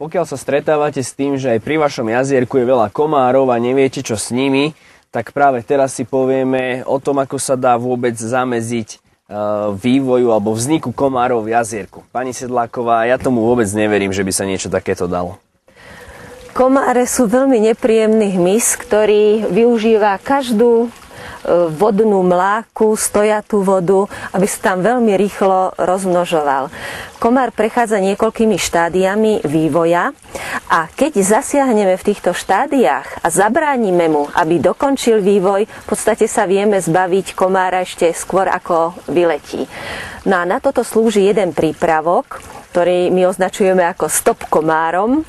Pokiaľ sa stretávate s tým, že aj pri vašom jazierku je veľa komárov a neviete, čo s nimi, tak práve teraz si povieme o tom, ako sa dá vôbec zamedziť vývoju alebo vzniku komárov v jazierku. Pani Sedláková, ja tomu vôbec neverím, že by sa niečo takéto dalo. Komáre sú veľmi nepríjemný hmyz, ktorý využíva každú vodnú mláku, stojatú vodu, aby sa tam veľmi rýchlo rozmnožoval. Komár prechádza niekoľkými štádiami vývoja a keď zasiahneme v týchto štádiách a zabránime mu, aby dokončil vývoj, v podstate sa vieme zbaviť komára ešte skôr ako vyletí. No a na toto slúži jeden prípravok, ktorý my označujeme ako stop komárom.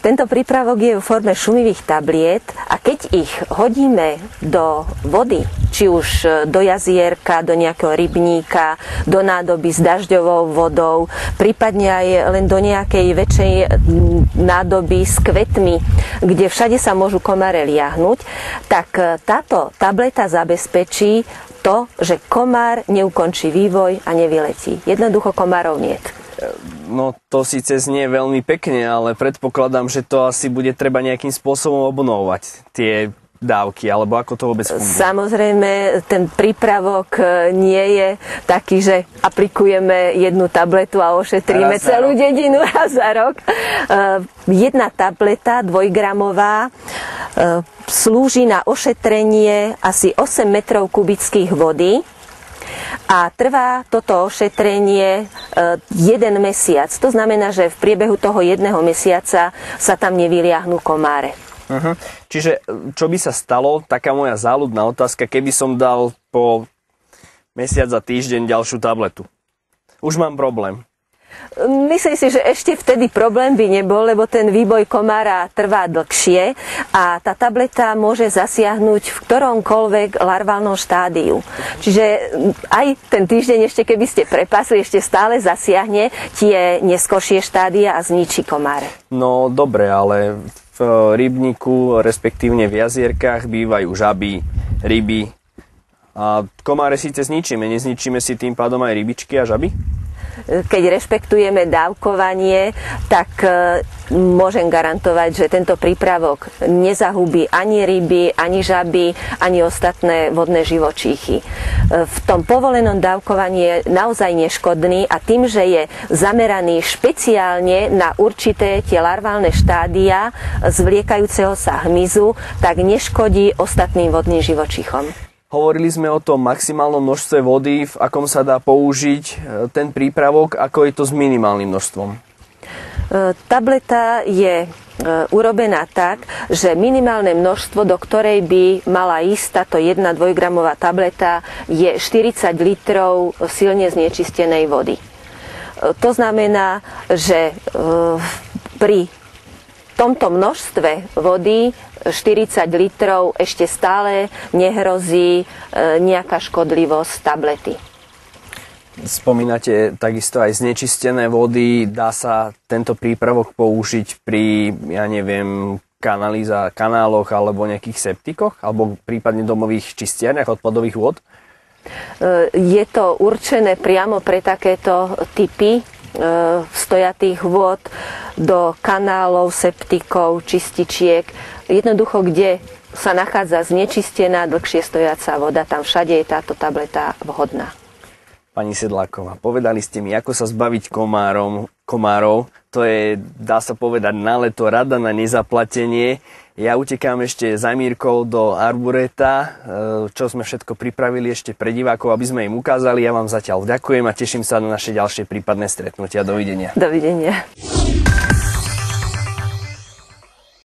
Tento prípravok je v forme šumivých tabliet a keď ich hodíme do vody, či už do jazierka, do nejakého rybníka, do nádoby s dažďovou vodou, prípadne aj len do nejakej väčšej nádoby s kvetmi, kde všade sa môžu komáre liahnuť, tak táto tableta zabezpečí to, že komár neukončí vývoj a nevyletí. Jednoducho komárov niet. No to síce znie veľmi pekne, ale predpokladám, že to asi bude treba nejakým spôsobom obnovovať tie dávky, alebo ako to vôbec funguje? Samozrejme, ten prípravok nie je taký, že aplikujeme jednu tabletu a ošetríme celú dedinu raz za rok. Jedna tableta, 2-gramová, slúži na ošetrenie asi 8 metrov kubických vody. A trvá toto ošetrenie 1 mesiac. To znamená, že v priebehu toho 1 mesiaca sa tam nevyliahnú komáre. Čiže čo by sa stalo, taká moja záľudná otázka, keby som dal po mesiac a týždeň ďalšiu tabletu? Už mám problém. Myslím si, že ešte vtedy problém by nebol, lebo ten vývoj komára trvá dlhšie a tá tableta môže zasiahnuť v ktoromkoľvek larválnom štádiu. Čiže aj ten týždeň ešte keby ste prepasli, ešte stále zasiahne tie neskoršie štádia a zničí komáre. No dobre, ale v rybníku, respektívne v jazierkách bývajú žaby, ryby a komáre síce zničíme, nezničíme si tým pádom aj rybičky a žaby? Keď rešpektujeme dávkovanie, tak môžem garantovať, že tento prípravok nezahubí ani ryby, ani žaby, ani ostatné vodné živočíchy. V tom povolenom dávkovaní je naozaj neškodný a tým, že je zameraný špeciálne na určité tie larválne štádia zvliekajúceho sa hmyzu, tak neškodí ostatným vodným živočíchom. Hovorili sme o tom maximálnom množstve vody, v akom sa dá použiť ten prípravok, ako je to s minimálnym množstvom? Tableta je urobená tak, že minimálne množstvo, do ktorej by mala ísť táto 1-2-gramová tableta, je 40 litrov silne znečistenej vody. To znamená, že pri tomto množstve vody 40 litrov ešte stále nehrozí nejaká škodlivosť tablety. Spomínate takisto aj znečistené vody. Dá sa tento prípravok použiť pri, ja neviem, kanáloch alebo nejakých septikoch? Alebo prípadne domových čistiarniach odpadových vôd? Je to určené priamo pre takéto typy stojatých vôd, do kanálov, septikov, čističiek. Jednoducho, kde sa nachádza znečistená, dlhšie stojaca voda, tam všade je táto tableta vhodná. Pani Sedláková, povedali ste mi, ako sa zbaviť komárov. To je, dá sa povedať, na leto rada na nezaplatenie. Ja utekám ešte za Mírkou do arboreta, čo sme všetko pripravili ešte pre divákov, aby sme im ukázali. Ja vám zatiaľ ďakujem a teším sa na naše ďalšie prípadné stretnutia. Dovidenia. Dovidenia.